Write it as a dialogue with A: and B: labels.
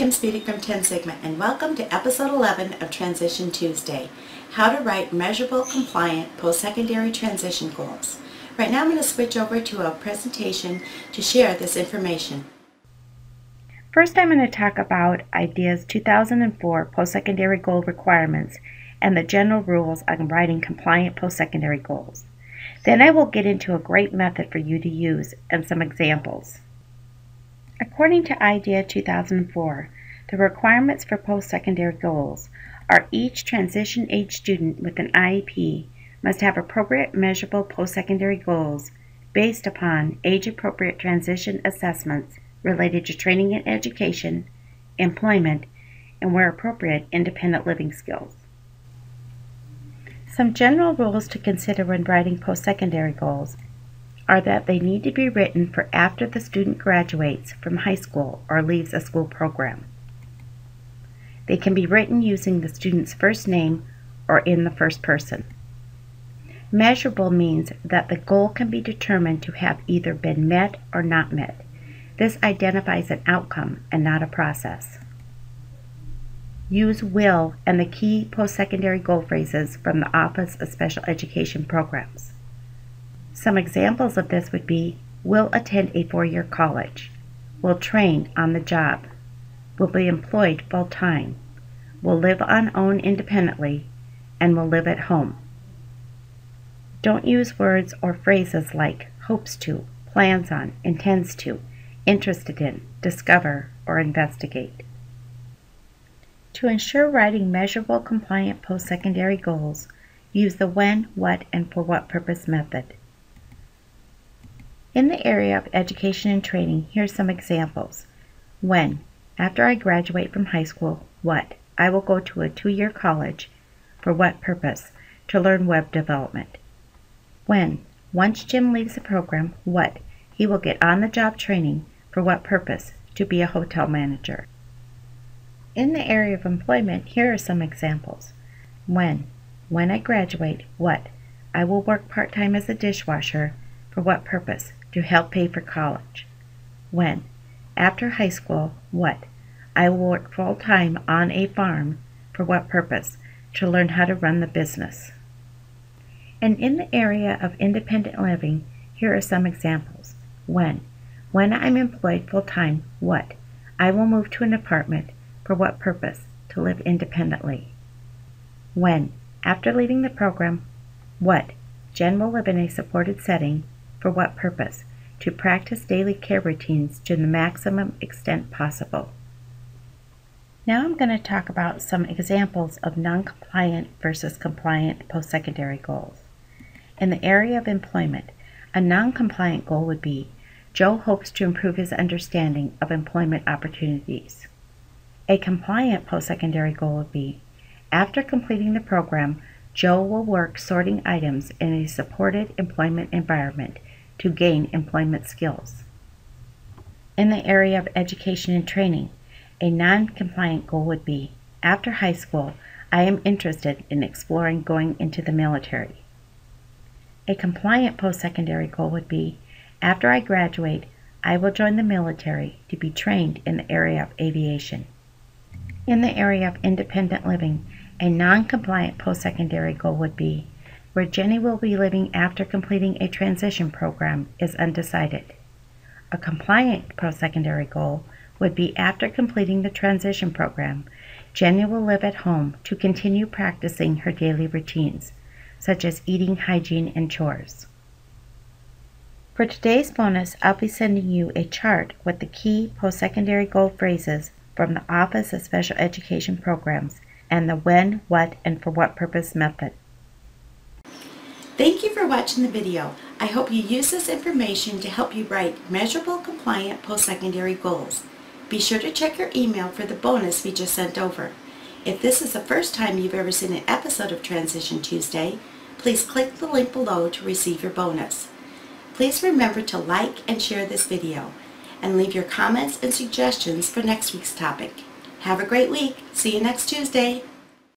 A: Kim speaking from 10 Sigma, and welcome to episode 11 of Transition Tuesday, how to write measurable, compliant, post-secondary transition goals. Right now I'm going to switch over to a presentation to share this information.
B: First, I'm going to talk about IDEA's 2004 post-secondary goal requirements and the general rules on writing compliant post-secondary goals. Then I will get into a great method for you to use and some examples. According to IDEA 2004, the requirements for post-secondary goals are each transition-age student with an IEP must have appropriate measurable post-secondary goals based upon age-appropriate transition assessments related to training and education, employment, and where appropriate, independent living skills. Some general rules to consider when writing post-secondary goals are that they need to be written for after the student graduates from high school or leaves a school program. They can be written using the student's first name or in the first person. Measurable means that the goal can be determined to have either been met or not met. This identifies an outcome and not a process. Use will and the key post-secondary goal phrases from the Office of Special Education Programs. Some examples of this would be, will attend a four-year college, will train on the job, will be employed full-time, will live on own independently, and will live at home. Don't use words or phrases like hopes to, plans on, intends to, interested in, discover, or investigate. To ensure writing measurable, compliant post-secondary goals, use the when, what, and for what purpose method. In the area of education and training, here are some examples. When, after I graduate from high school, what? I will go to a 2-year college. For what purpose? To learn web development. When, once Jim leaves the program, what? He will get on-the-job training. For what purpose? To be a hotel manager. In the area of employment, here are some examples. When I graduate, what? I will work part-time as a dishwasher. For what purpose? To help pay for college. When, after high school, what? I will work full-time on a farm. For what purpose? To learn how to run the business. And in the area of independent living, here are some examples. When I'm employed full-time, what? I will move to an apartment. For what purpose? To live independently. When, after leaving the program, what? Jen will live in a supported setting. For what purpose? To practice daily care routines to the maximum extent possible. Now I'm going to talk about some examples of non-compliant versus compliant post-secondary goals. In the area of employment, a non-compliant goal would be, Joe hopes to improve his understanding of employment opportunities. A compliant post-secondary goal would be, after completing the program, Joe will work sorting items in a supported employment environment to gain employment skills. In the area of education and training, a non-compliant goal would be, after high school, I am interested in exploring going into the military. A compliant post-secondary goal would be, after I graduate, I will join the military to be trained in the area of aviation. In the area of independent living, a non-compliant post-secondary goal would be, where Jenny will be living after completing a transition program is undecided. A compliant post-secondary goal would be after completing the transition program, Jenny will live at home to continue practicing her daily routines, such as eating, hygiene, and chores. For today's bonus, I'll be sending you a chart with the key post-secondary goal phrases from the Office of Special Education Programs and the when, what, and for what purpose method.
A: Thank you for watching the video. I hope you use this information to help you write measurable, compliant post-secondary goals. Be sure to check your email for the bonus we just sent over. If this is the first time you've ever seen an episode of Transition Tuesday, please click the link below to receive your bonus. Please remember to like and share this video, and leave your comments and suggestions for next week's topic. Have a great week. See you next Tuesday.